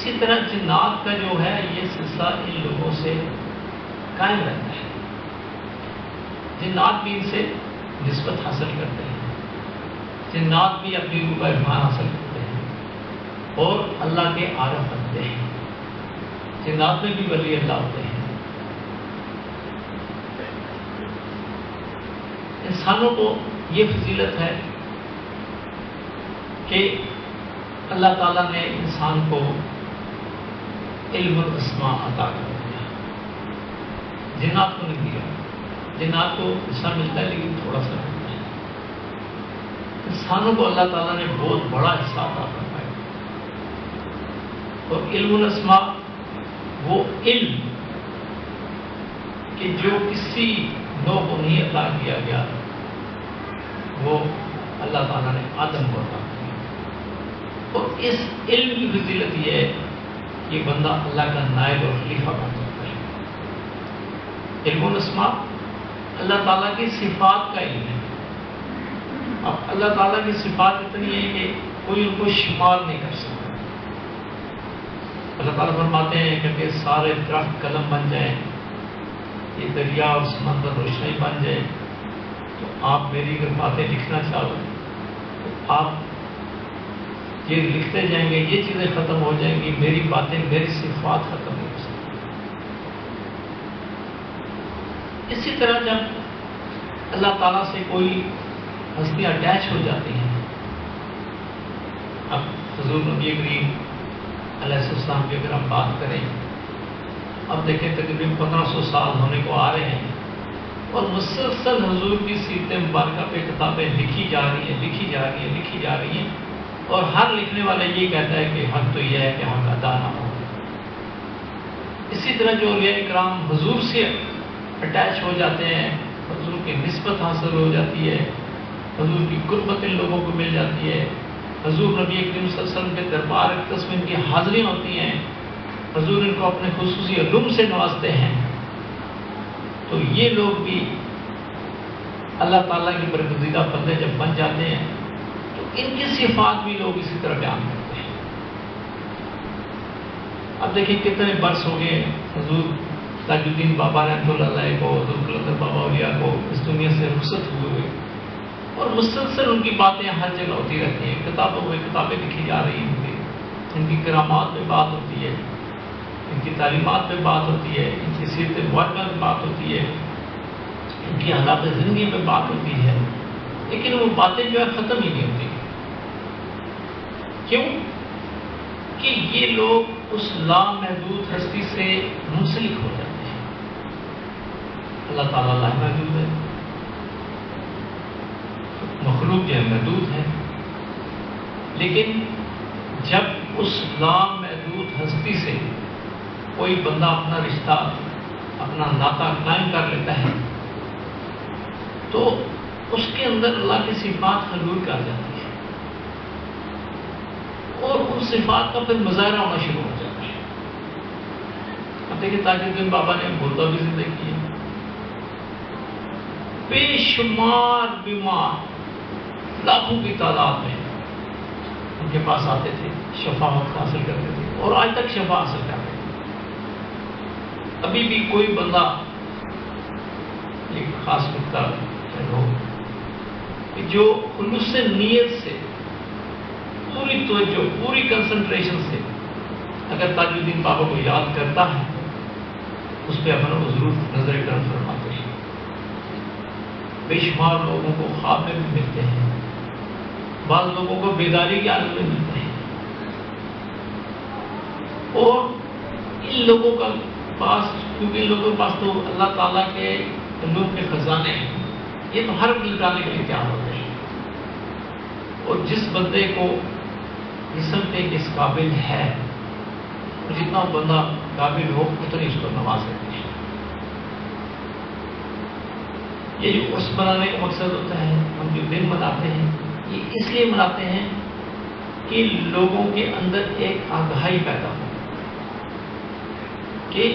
اسی طرح جنات کا جو ہے یہ سلسلہ ان لوگوں سے قائم رہتا ہے. جنات بھی ان سے نسبت حاصل کرتے ہیں، جنات بھی اپنی روح کا عرفان حاصل کرتے ہیں اور اللہ کے عارف بنتے ہیں. جنات میں بھی ولی اللہ ہوتے ہیں. انسانوں کو یہ فضیلت ہے کہ اللہ تعالیٰ نے انسان کو علم الاسماء عطا کر دیا. جنات کو نہیں دیا. جنات کو حصہ ملتا ہے لیکن تھوڑا سا ملتا ہے. انسانوں کو اللہ تعالیٰ نے بہت بڑا حصہ عطا فرمایا. اور علم الاسماء وہ علم کہ جو کسی نوع کو نہیں عطا کیا گیا وہ اللہ تعالیٰ نے آدم کو عطا کیا. اور اس علم کی فضیلت یہ ہے کہ بندہ اللہ کا نائب اور خلیفہ بن سکتا ہے. علم الاسماء اللہ تعالیٰ کی صفات کا علم ہے. اب اللہ تعالیٰ کی صفات اتنی ہے کہ کوئی ان کو شمار نہیں کر سکتا. اللہ تعالیٰ فرماتے ہیں کہ سارے درخت قلم بن جائیں، یہ دریا اور سمندر روشنی بن جائے، تو آپ میری اگر باتیں لکھنا چاہو تو آپ یہ لکھتے جائیں گے، یہ چیزیں ختم ہو جائیں گی، میری باتیں میری صفات ختم نہیں ہو سکتی. اسی طرح جب اللہ تعالیٰ سے کوئی ہستی اٹیچ ہو جاتی ہیں، اب حضور نبی کریم علیہ السلام کی اگر ہم بات کریں، اب دیکھیں تقریباً 1500 سال ہونے کو آ رہے ہیں اور مسلسل حضور کی سیرت مبارکہ پہ کتابیں لکھی جا رہی ہیں اور ہر لکھنے والا یہ کہتا ہے کہ حق تو یہ ہے کہ حق ادا نہ ہو. اسی طرح جو اولیاء کرام حضور سے اٹیچ ہو جاتے ہیں، حضور کی نسبت حاصل ہو جاتی ہے، حضور کی قربت ان لوگوں کو مل جاتی ہے، حضور نبی کریم صلی اللہ علیہ وسلم کے دربار اقدس میں ان کی حاضریاں ہوتی ہیں، حضور ان کو اپنے خصوصی علوم سے نوازتے ہیں، تو یہ لوگ بھی اللہ تعالیٰ کی برگزیدہ بندے جب بن جاتے ہیں تو ان کی صفات بھی لوگ اسی طرح بیان کرتے ہیں. اب دیکھیں کتنے برس ہو گئے حضور تاج الدین بابا رحمۃ اللہ علیہ کو، حضور قلندر بابا اولیاء کو اس دنیا سے رخصت ہوئے اور مسلسل ان کی باتیں ہر جگہ ہوتی رہتی ہیں. کتابوں میں کتابیں لکھی جا رہی ہیں، ان کی کرامات میں بات ہوتی ہے، ان کی تعلیمات پہ بات ہوتی ہے، ان کی سیرت مبارکہ میں بات ہوتی ہے، ان کی حالات زندگی میں بات ہوتی ہے، لیکن وہ باتیں جو ہے ختم ہی نہیں ہوتی. کیوں؟ کہ یہ لوگ اس لامحدود ہستی سے منسلک ہو جاتے ہیں. اللہ تعالیٰ لامحدود ہے، مخلوق جو ہے محدود ہے، لیکن جب اس لامحدود ہستی سے کوئی بندہ اپنا رشتہ، اپنا ناطہ قائم کر لیتا ہے تو اس کے اندر اللہ کی صفات حلول کر جاتی ہے اور ان صفات کا پھر مظاہرہ ہونا شروع ہو جاتا ہے. اب دیکھیں تاج الدین بابا نے مردہ بھی زندگی کی ہے، بے شمار بیمار لاکھوں کی تعداد میں ان کے پاس آتے تھے، شفا حاصل کرتے تھے اور آج تک شفا حاصل کرتے ہیں. ابھی بھی کوئی بندہ ایک خاص نقطہ ہو کہ جو خلوص نیت سے پوری توجہ، پوری کنسنٹریشن سے اگر تاج الدین بابا کو یاد کرتا ہے اس پہ اپنا ضرور نظر کرم فرماتے ہیں. بے شمار لوگوں کو خواب میں بھی ملتے ہیں، بعض لوگوں کو بیداری کے عالم میں ملتے ہیں، اور ان لوگوں کا پاس، کیونکہ ان لوگوں کے پاس تو اللہ تعالیٰ کے علوم کے خزانے ہیں، یہ تو ہر لٹانے کے لیے تیار ہوتے ہیں. اور جس بندے کو یہ سمجھتے کہ اس قابل ہے، جتنا بندہ قابل ہو اتنی اس کو نواز سکتے ہیں. یہ جو عرس منانے کا مقصد ہوتا ہے، ہم جو دن مناتے ہیں یہ اس لیے مناتے ہیں کہ لوگوں کے اندر ایک آگاہی پیدا ہو کہ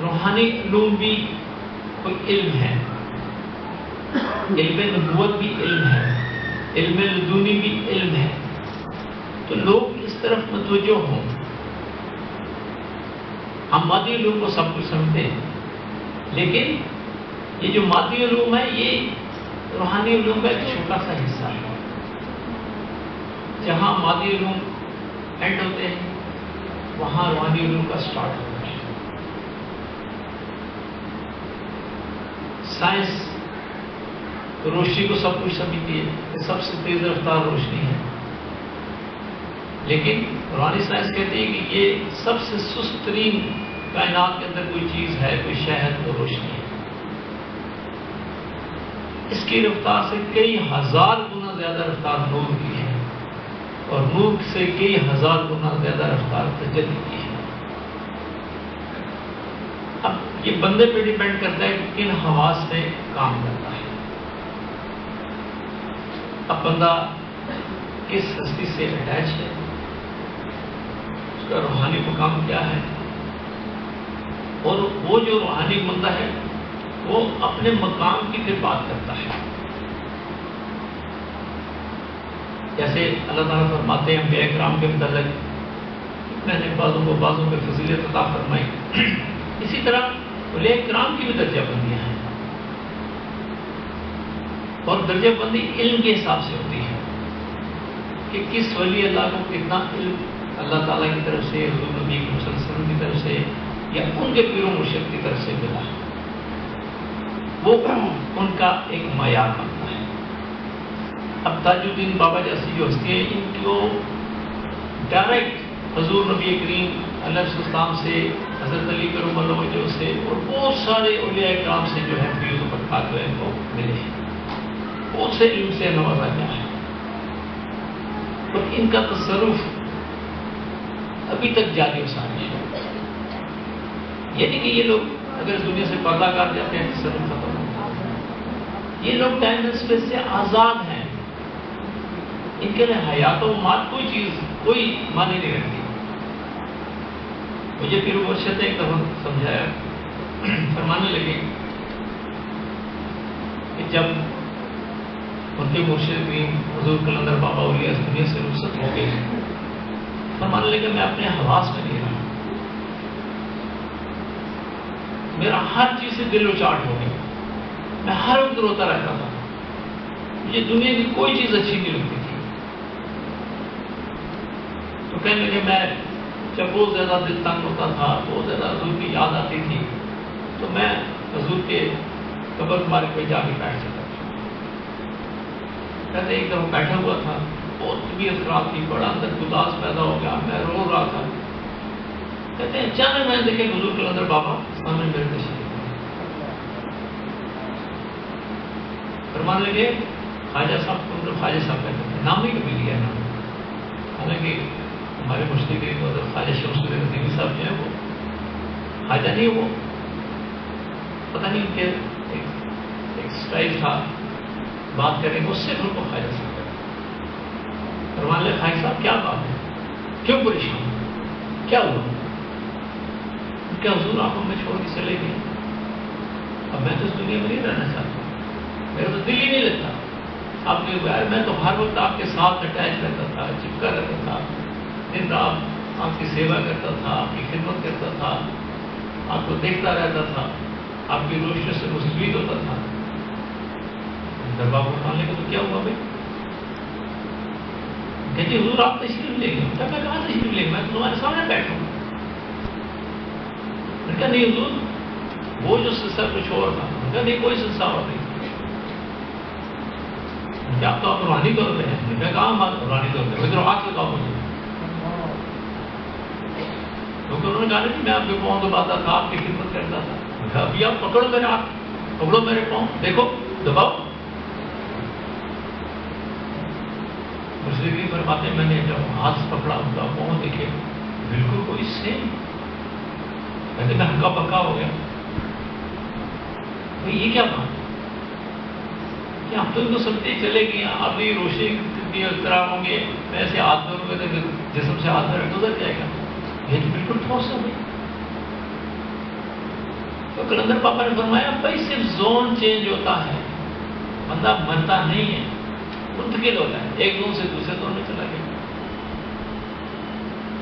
روحانی علوم بھی کوئی علم ہے، علم نبوت بھی علم ہے، علم لدنی بھی علم ہے. تو لوگ اس طرف متوجہ ہوں ہم مادی علوم کو سب کچھ سمجھتے ہیں، لیکن یہ جو مادی علوم ہے یہ روحانی علوم کا ایک چھوٹا سا حصہ ہے۔ جہاں مادی علوم اینڈ ہوتے ہیں وہاں روحانی علوم کا سٹارٹ ہوتا ہے۔ سائنس روشنی کو سب کچھ سمجھتی ہے، یہ سب سے تیز رفتار روشنی ہے، لیکن روحانی سائنس کہتی ہے کہ یہ سب سے سست ترین کائنات کے اندر کوئی چیز ہے، کوئی شے ہے تو روشنی ہے۔ اس کی رفتار سے کئی ہزار گنا زیادہ رفتار نور کی ہے، اور نور سے کئی ہزار گنا زیادہ رفتار تجلی کی ہے۔ اب یہ بندے پہ ڈیپینڈ کرتا ہے کہ کن حواس میں کام کرتا ہے۔ اب بندہ کس ہستی سے اٹیچ ہے، اس کا روحانی مقام کیا ہے، اور وہ جو روحانی بندہ ہے وہ اپنے مقام کی پھر بات کرتا ہے۔ جیسے اللہ تعالیٰ فرماتے ہیں انبیاء کرام کے متعلق میں نے بعضوں پہ فضیلت عطا فرمائی، اسی طرح اولیاء کرام کی بھی درجہ بندیاں ہیں، اور درجہ بندی علم کے حساب سے ہوتی ہے کہ کس ولی اللہ کو کتنا علم اللہ تعالیٰ کی طرف سے، حضور نبی صلی اللہ علیہ وسلم کی طرف سے یا ان کے پیر و مرشد کی طرف سے ملا، وہ ان کا ایک معیار بنتا ہے۔ اب تاج الدین بابا جیسی جو ہستی ہیں، ان کو ڈائریکٹ حضور نبی کریم علیہ السلام سے، حضرت علی کرم اللہ وجہہ سے اور بہت سارے اولیاء کرام سے جو ہے فیض و برکات جو ہے وہ ملے ہیں، بہت سے علم سے نوازا گیا ہے، اور ان کا تصرف ابھی تک جاری و ساری ہے۔ یعنی کہ یہ لوگ اگر اس دنیا سے پردہ کر جاتے ہیں تصرف ختم ہوتا ہے۔ یہ لوگ ٹائم اینڈ اسپیس سے آزاد ہیں، ان کے لیے حیات و مات کوئی چیز کوئی معنی نہیں رکھتی۔ مجھے پیر و مرشد نے ایک دفعہ سمجھایا، فرمانے لگے کہ جب ان کے مرشد کریم حضور قلندر بابا اولیاء اس دنیا سے رخصت ہو گئے، فرمانے لگے میں اپنے حواس میں نہیں رہا، میرا ہر چیز سے دل اچاٹ ہو گئی، میں ہر وقت روتا رہتا تھا، مجھے دنیا کی کوئی چیز اچھی نہیں لگتی تھی۔ تو کہنے لگے میں جب بہت زیادہ دل تنگ ہوتا تھا، بہت زیادہ حضور کی یاد آتی تھی، تو میں حضور کے قبر مبارک پہ جا کے بیٹھ جاتا تھا۔ کہتے ایک دفعہ بیٹھا ہوا تھا، بہت طبیعت خراب تھی، بڑا اندر گداس پیدا ہو گیا، میں رو رہا تھا۔ کہتے ہیں اچانک میں نے دیکھے حضور قلندر بابا سامنے میرے تشریف فرمانے لگے، خواجہ صاحب کو خواجہ صاحب کہتے ہیں، نام نہیں کبھی لیا ہے نام، حالانکہ ہمارے مشتق خواجہ شمس الدین نظیمی صاحب جو ہیں وہ خواجہ نہیں، وہ پتہ نہیں ان کے ایک سٹائل تھا بات کرنے کو، اس سے ان کو خواجہ صاحب کہتے۔ فرمانے لگے خواجہ صاحب کیا بات ہے، کیوں پریشان، کیا ہوا؟ کیا حضور آپ ہمیں چھوڑ کے چلے گئے؟ اب میں تو اس دنیا میں نہیں رہنا چاہتا، میرا تو دل ہی نہیں لگتا آپ کے بغیر، میں تو ہر وقت آپ کے ساتھ اٹیچ رہتا تھا، چپکا رہتا تھا، دن رات آپ کی سیوا کرتا تھا، آپ کی خدمت کرتا تھا، آپ کو دیکھتا رہتا تھا، آپ کی روشنی سے مستفید ہوتا تھا۔ دربار کو کھانے کا تو کیا ہوا بھائی؟ کہتے حضور آپ تشریف لے گئے، کیا میں کہاں تشریف لے گا، میں تو تمہارے سامنے بیٹھا ہوں۔ میں کہا نہیں حضور وہ جو سلسلہ کچھ اور تھا، میں کہا نہیں کوئی سلسلہ اور نہیں، کیا آپ تو آپ روحانی طور پہ ہیں؟ میں کہا روحانی طور پہ، ادھر ہاتھ لگاؤ مجھے، کیونکہ انہوں نے کہا کہ میں آپ کے پاؤں دباتا تھا، آپ کی خدمت کرتا تھا۔ میں کہا ابھی آپ پکڑو میرے ہاتھ، پکڑو میرے پاؤں، دیکھو دباؤ۔ مسلم فرماتے ہیں میں نے جب ہاتھ پکڑا ان کا پاؤں دیکھے بالکل کوئی سیم، کہتے میں ہکا پکا ہو گیا، یہ کیا بات کہ ہم تو ان کو سمجھتے چلے گئے، آپ بھی روشنی کی طرح ہوں گے، میں ایسے ہاتھ دھو گے تو جسم سے ہاتھ میں گزر جائے گا، یہ تو بالکل ٹھوس ہے بھائی۔ تو قلندر پاپا نے فرمایا بھائی صرف زون چینج ہوتا ہے، بندہ مرتا نہیں ہے، منتقل ہوتا ہے، ایک زون سے دوسرے زون میں چلا گیا۔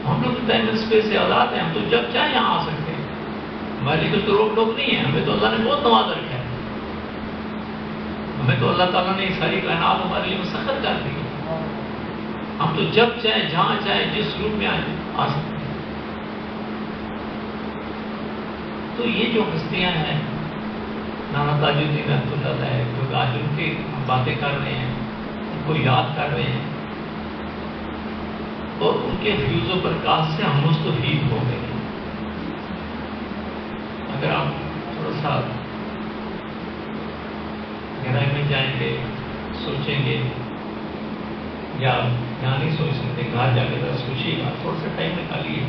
ہم لوگ ٹائم اسپیس سے آزاد ہیں، ہم تو جب چاہے یہاں آ سکتے ہیں، ہمارے لیے تو روک ٹوک نہیں ہے، ہمیں تو اللہ نے بہت نواز رکھا ہے، ہمیں تو اللہ تعالیٰ نے ساری کائنات ہمارے لیے مسخر کر دی ہے، ہم تو جب چاہے جہاں چاہے جس روپ میں آ سکتے ہیں۔ تو یہ جو ہستیاں ہیں نانا تاج الدین رحمۃ اللہ علیہ، جو آج ان کی ہم باتیں کر رہے ہیں، ان کو یاد کر رہے ہیں، اور ان کے فیوز و برکات سے ہم مستفید ہو گئے ہیں۔ اگر آپ تھوڑا سا گہرائی میں جائیں گے، سوچیں گے، یا یہاں نہیں سوچ سکتے، گھر جا کے ذرا سوچیے گا، تھوڑا سا ٹائم نکالیے،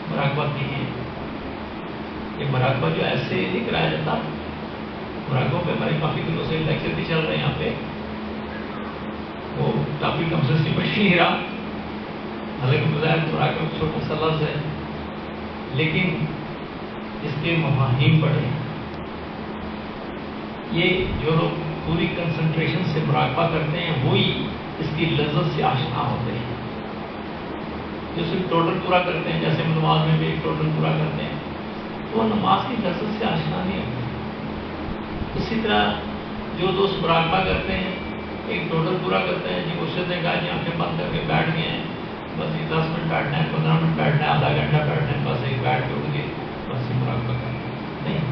مراقبہ کیجیے۔ یہ مراقبہ جو ایسے نہیں کرایا جاتا، مراقبوں پہ ہمارے کافی دنوں سے لیکچر بھی چل رہے ہیں یہاں پہ، وہ ٹاپک ہم سے سمجھ نہیں رہا، حالانکہ بظاہر مراقبہ چھوٹا سا لفظ ہے، لیکن اس کے مفاہیم بڑے ہیں۔ یہ جو لوگ پوری کنسنٹریشن سے مراقبہ کرتے ہیں وہی اس کی لذت سے آشنا ہوتے ہیں، جو صرف ٹوٹل پورا کرتے ہیں، جیسے نماز میں بھی ایک ٹوٹل پورا کرتے ہیں، تو وہ نماز کی لذت سے آشنا نہیں ہوتے۔ اسی طرح جو دوست مراقبہ کرتے ہیں، ایک ٹوٹل پورا کرتے ہیں، جی مرشد نے کہا جی آنکھیں بند کر کے بیٹھ گئے ہیں، بس یہ 10 منٹ بیٹھنا ہے، 15 منٹ بیٹھنا ہے، آدھا گھنٹہ بیٹھنا ہے، بس ایک بیٹھ کے اٹھ کے بس یہ مراقبہ کرنا ہے، نہیں۔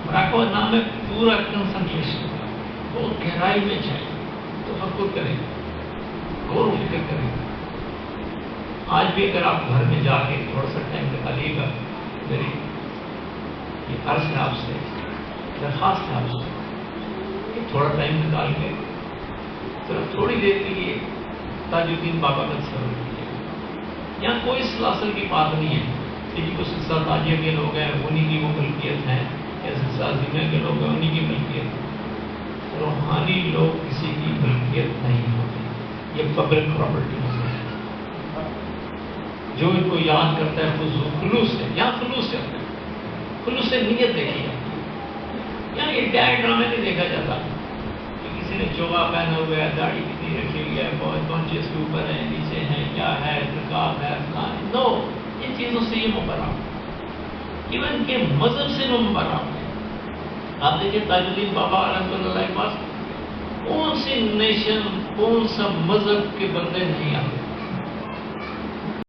مراقبہ نام ہے پورا کنسنٹریشن، بہت گہرائی میں چاہیے، تفکر کریں، غور و فکر کریں۔ آج بھی اگر آپ گھر میں جا کے تھوڑا سا ٹائم نکالیے گا، میری یہ عرض ہے آپ سے، درخواست ہے آپ سے کہ تھوڑا ٹائم نکال کے صرف تھوڑی دیر کے لیے تاج الدین بابا کا تصور کیجیے۔ یہاں کوئی سلاسل کی بات نہیں ہے کہ جی کوئی سلسلہ تاجیہ کے لوگ ہیں انہیں کی وہ ملکیت ہے، یا سلسلہ زینہ کے لوگ ہیں انہیں کی ملکیت ہے۔ روحانی لوگ کسی کی ملکیت نہیں ہوتی، یہ پبلک پراپرٹی ہوتی ہے۔ جو ان کو یاد کرتا ہے خلوص سے، یہاں خلوص کرتا ہے، خلوص سے نیت دیکھی جاتی ہے۔ یہاں یہ ڈرامے نہیں دیکھا جاتا کہ کسی نے چوگا پہنا ہوا ہے، داڑھی کتنی رکھی ہوئی ہے، بہت پہنچے اس کے اوپر ہے، نیچے ہے، کیا ہے، نقاب ہے، فلان، نو، ان چیزوں سے یہ مبرا، ایون کہ مذہب سے وہ مبرا۔ آپ دیکھیں تاج الدین بابا رحمۃ اللہ کے پاس کون سی نیشن، کون سا مذہب کے بندے نہیں آتے،